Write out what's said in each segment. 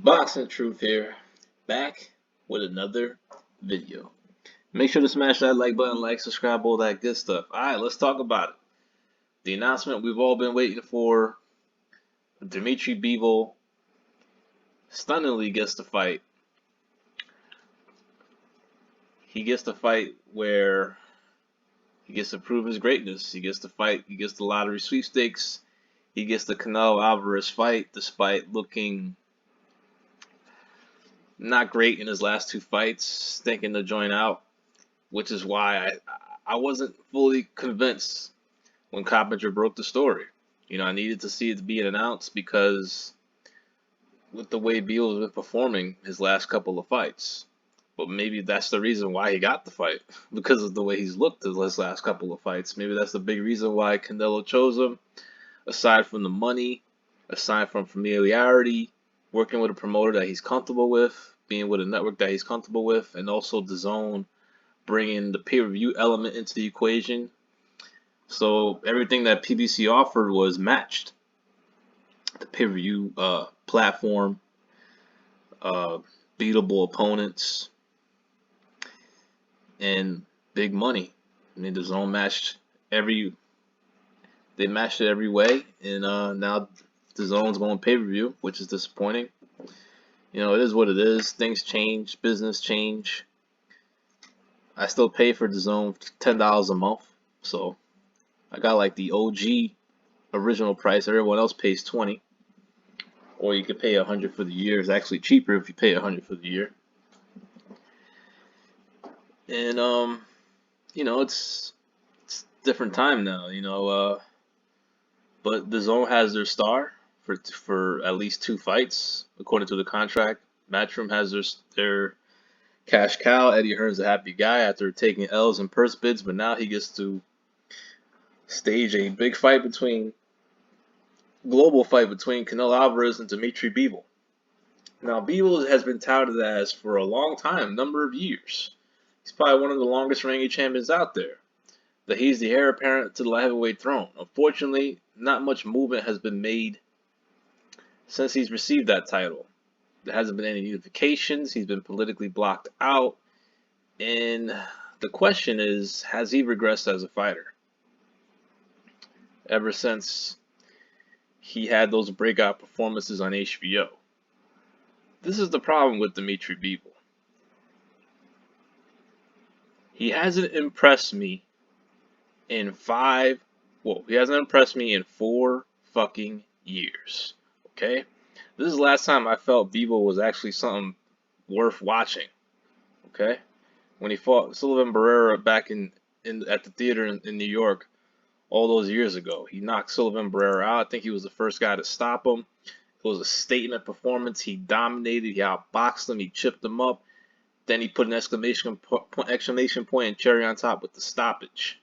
Boxing Truth here, back with another video. Make sure to smash that like button, subscribe, all that good stuff. Alright, let's talk about it. The announcement we've all been waiting for. Dmitry Bivol stunningly gets the fight. He gets the fight where he gets to prove his greatness. He gets the fight, he gets the lottery sweepstakes. He gets the Canelo Alvarez fight despite looking not great in his last two fights, stinking the joint out, which is why I wasn't fully convinced when Coppinger broke the story. I needed to see it being announced because with the way Beal has been performing his last couple of fights. But maybe that's the reason why he got the fight, because of the way he's looked his last couple of fights. Maybe that's the big reason why Canelo chose him, aside from the money, aside from familiarity, working with a promoter that he's comfortable with, being with a network that he's comfortable with, and also the zone bringing the pay-per-view element into the equation. So everything that PBC offered was matched. The pay-per-view platform, beatable opponents, and big money. I mean, the zone they matched it every way, and now the zone's going pay-per-view, which is disappointing. It is what it is. Things change, business change. I still pay for the zone $10 a month, so I got like the OG original price. Everyone else pays 20, or you could pay 100 for the year. It's actually cheaper if you pay 100 for the year. And it's different time now. But the zone has their star for at least 2 fights according to the contract. Matchroom has their cash cow. Eddie Hearn's a happy guy after taking L's and purse bids, but now he gets to stage a big global fight between Canelo Alvarez and Dmitry Bivol. Now, Bivol has been touted as for a long time, number of years. He's probably one of the longest reigning champions out there. That he's the heir apparent to the light heavyweight throne. Unfortunately, not much movement has been made since he's received that title. There hasn't been any unifications. He's been politically blocked out. And the question is, has he regressed as a fighter? Ever since he had those breakout performances on HBO. This is the problem with Dmitry Bivol. He hasn't impressed me in he hasn't impressed me in 4 fucking years. Okay? This is the last time I felt Bivol was actually something worth watching. Okay? When he fought Sullivan Barrera back at the theater in New York all those years ago. He knocked Sullivan Barrera out. I think he was the first guy to stop him. It was a statement performance. He dominated. He outboxed him. He chipped him up. Then he put an exclamation point and cherry on top with the stoppage.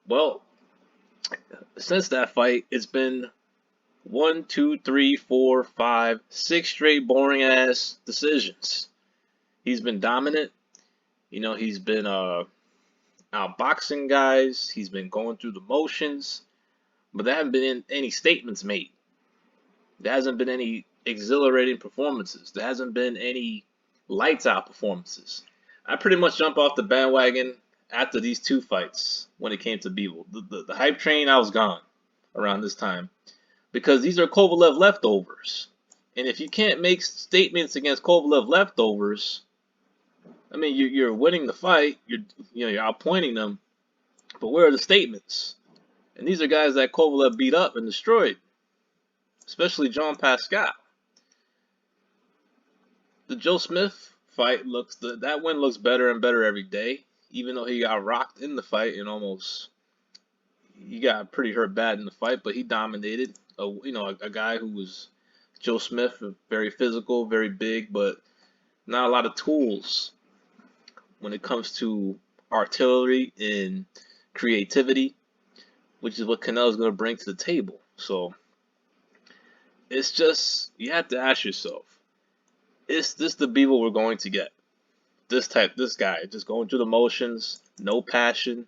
Well, since that fight, it's been 1, 2, 3, 4, 5, 6 straight boring ass decisions. He's been dominant. He's been outboxing guys. He's been going through the motions, but there haven't been any statements made. There hasn't been any exhilarating performances. There hasn't been any lights out performances. I pretty much jumped off the bandwagon after these 2 fights when it came to Bivol. The hype train, I was gone around this time because these are Kovalev leftovers. And if you can't make statements against Kovalev leftovers, I mean, you're winning the fight, you're outpointing them, but where are the statements? And these are guys that Kovalev beat up and destroyed, especially John Pascal. The Joe Smith fight that win looks better and better every day, even though he got rocked in the fight and he got pretty hurt bad in the fight, but he dominated. A guy who was Joe Smith, very physical, very big, but not a lot of tools when it comes to artillery and creativity, which is what Canelo's going to bring to the table. So it's just, you have to ask yourself, is this the Bivol we're going to get? This guy, just going through the motions, no passion,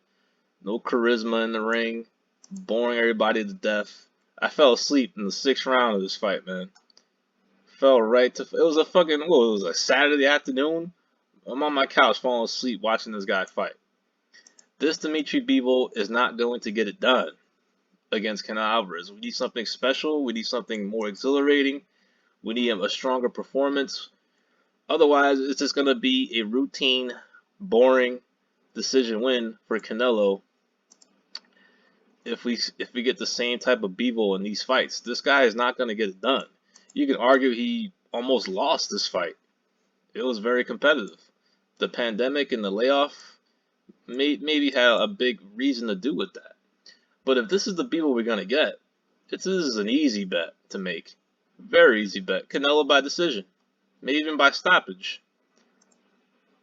no charisma in the ring, boring everybody to death. I fell asleep in the 6th round of this fight, man. Fell right to. It was a fucking. What, it was a Saturday afternoon. I'm on my couch falling asleep watching this guy fight. This Dmitry Bivol is not going to get it done against Canelo Alvarez. We need something special. We need something more exhilarating. We need a stronger performance. Otherwise, it's just going to be a routine, boring decision win for Canelo. If we get the same type of Bivol in these fights, this guy is not going to get it done. You can argue he almost lost this fight. It was very competitive. The pandemic and the layoff maybe had a big reason to do with that. But if this is the Bivol we're going to get, this is an easy bet to make. Very easy bet. Canelo by decision. Maybe even by stoppage.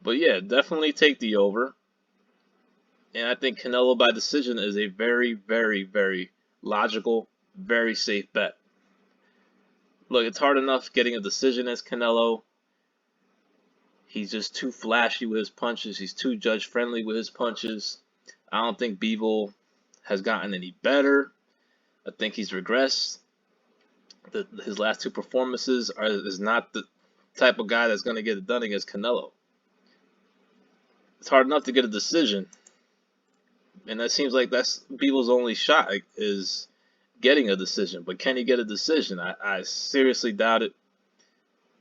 But yeah, definitely take the over. And I think Canelo by decision is a very, very, very logical, very safe bet. Look, it's hard enough getting a decision as Canelo. He's just too flashy with his punches. He's too judge-friendly with his punches. I don't think Bivol has gotten any better. I think he's regressed. His last two performances is not the type of guy that's going to get it done against Canelo. It's hard enough to get a decision. And that seems like that's Bivol's only shot is getting a decision. But can he get a decision? I seriously doubt it.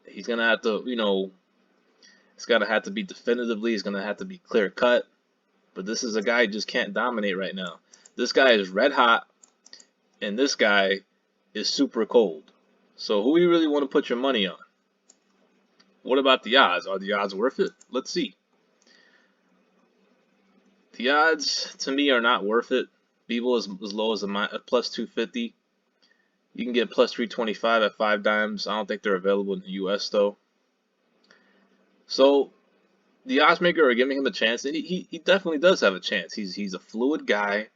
He's going to have to, it's going to have to be definitively. It's going to have to be clear cut. But this is a guy who just can't dominate right now. This guy is red hot. And this guy is super cold. So who do you really want to put your money on? What about the odds? Are the odds worth it? Let's see. The odds, to me, are not worth it. Bivol is as low as a plus 250. You can get plus 325 at 5 dimes. I don't think they're available in the U.S. though. So the odds maker are giving him a chance, and he definitely does have a chance. He's a fluid guy.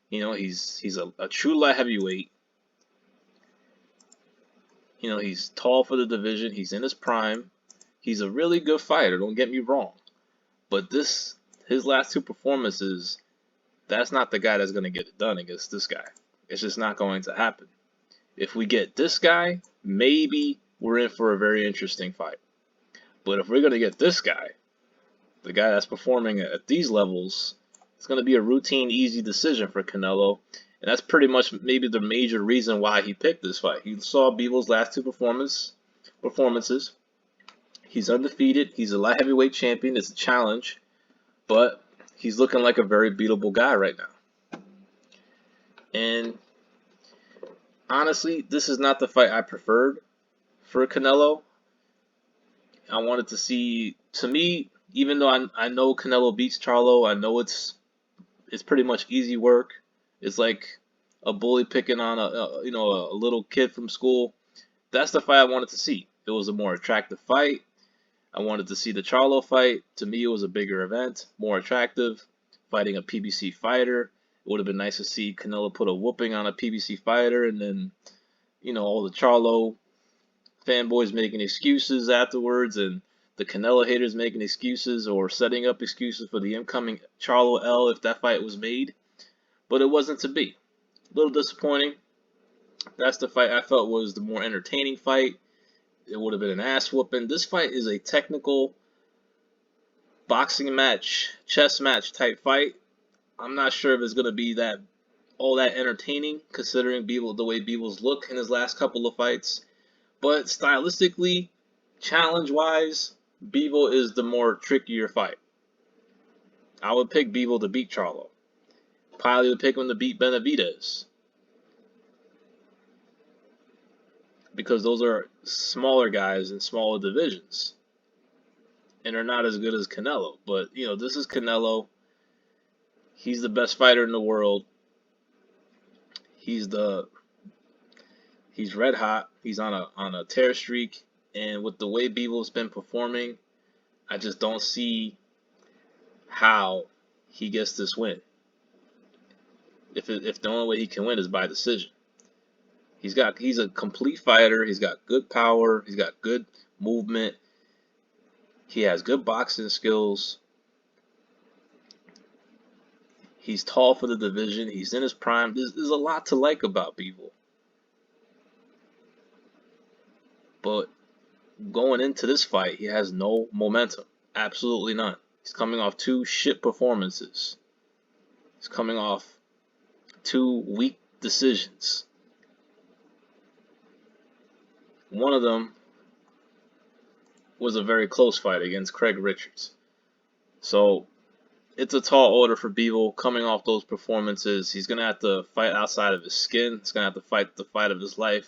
He's a true light heavyweight. He's tall for the division. He's in his prime. He's a really good fighter. Don't get me wrong. But his last two performances, that's not the guy that's going to get it done against this guy. It's just not going to happen. If we get this guy, maybe we're in for a very interesting fight. But if we're going to get this guy, the guy that's performing at these levels, it's going to be a routine, easy decision for Canelo. And that's pretty much maybe the major reason why he picked this fight. He saw Bivol's last two performances. He's undefeated. He's a light heavyweight champion. It's a challenge. But he's looking like a very beatable guy right now. And honestly, this is not the fight I preferred for Canelo. I wanted to see, to me, even though I know Canelo beats Charlo, I know it's pretty much easy work. It's like a bully picking on a little kid from school. That's the fight I wanted to see. It was a more attractive fight. I wanted to see the Charlo fight. To me, it was a bigger event, more attractive. Fighting a PBC fighter. It would have been nice to see Canelo put a whooping on a PBC fighter, and then, all the Charlo fanboys making excuses afterwards, and the Canelo haters making excuses or setting up excuses for the incoming Charlo L if that fight was made. But it wasn't to be. A little disappointing. That's the fight I felt was the more entertaining fight. It would have been an ass whooping. This fight is a technical boxing match, chess match type fight. I'm not sure if it's going to be all that entertaining, considering the way Bivol's look in his last couple of fights. But stylistically, challenge-wise, Bivol is the more trickier fight. I would pick Bivol to beat Charlo. Probably would pick him to beat Benavidez. Because those are smaller guys in smaller divisions. And they're not as good as Canelo. But, this is Canelo. He's the best fighter in the world. He's red hot. He's on a tear streak. And with the way Bivol's been performing, I just don't see how he gets this win. If the only way he can win is by decision. He's a complete fighter. He's got good power. He's got good movement. He has good boxing skills. He's tall for the division. He's in his prime. There's a lot to like about Bivol. But going into this fight, he has no momentum. Absolutely none. He's coming off 2 shit performances. He's coming off 2 weak decisions. One of them was a very close fight against Craig Richards. So it's a tall order for Bivol coming off those performances. He's going to have to fight outside of his skin. He's going to have to fight the fight of his life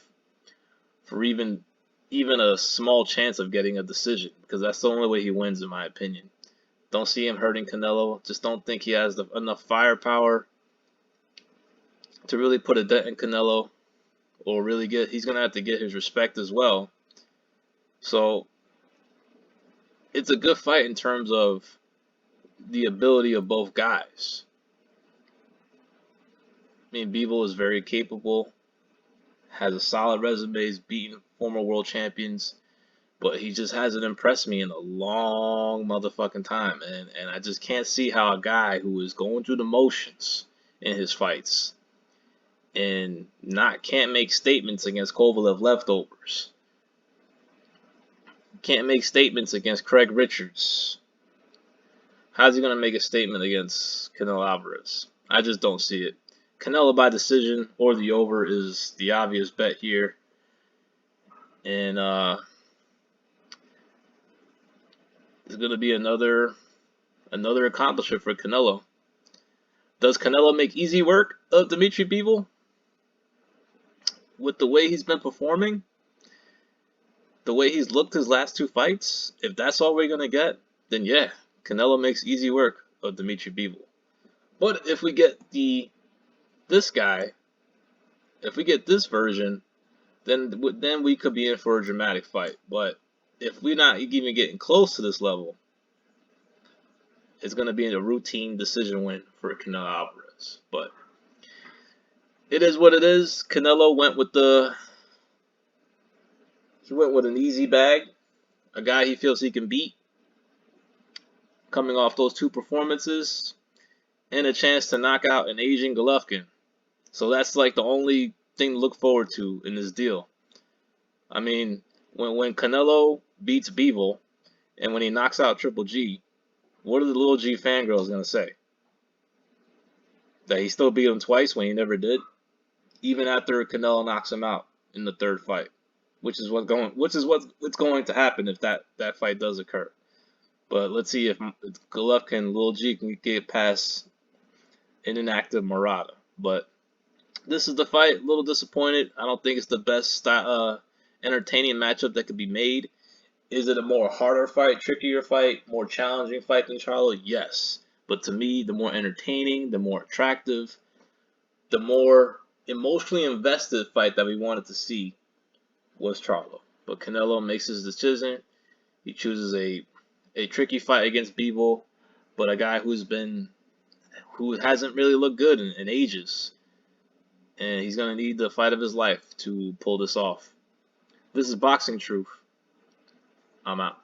for even a small chance of getting a decision, because that's the only way he wins, in my opinion. Don't see him hurting Canelo. Just don't think he has enough firepower to really put a dent in Canelo, or really he's going to have to get his respect as well. So it's a good fight in terms of the ability of both guys. I mean, Bivol is very capable, has a solid resume, he's beaten former world champions, but he just hasn't impressed me in a long motherfucking time. And I just can't see how a guy who is going through the motions in his fights and can't make statements against Kovalev leftovers, can't make statements against Craig Richards, how's he going to make a statement against Canelo Alvarez? I just don't see it. Canelo by decision or the over is the obvious bet here. And it's going to be another accomplishment for Canelo. Does Canelo make easy work of Dmitry Bivol? With the way he's been performing, the way he's looked his last 2 fights, if that's all we're going to get, then yeah, Canelo makes easy work of Dmitry Bivol. But if we get this guy, if we get this version, then we could be in for a dramatic fight. But if we're not even getting close to this level, it's going to be a routine decision win for Canelo Alvarez. But it is what it is. Canelo went with an easy bag, a guy he feels he can beat, coming off those 2 performances, and a chance to knock out an aging Golovkin. So that's like the only thing to look forward to in this deal. I mean, when Canelo beats Bivol and when he knocks out Triple G, what are the little G fangirls gonna say? That he still beat him twice when he never did, even after Canelo knocks him out in the 3rd fight, which is what's going to happen if that fight does occur. But let's see if Golovkin and Lil G can get past an inactive Murata. But this is the fight. A little disappointed. I don't think it's the best entertaining matchup that could be made. Is it a more harder fight, trickier fight, more challenging fight than Charlo? Yes. But to me, the more entertaining, the more attractive, the more emotionally invested fight that we wanted to see was Charlo. But Canelo makes his decision. He chooses a tricky fight against Bivol, but a guy who hasn't really looked good in ages. And he's going to need the fight of his life to pull this off. This is Boxing Truth. I'm out.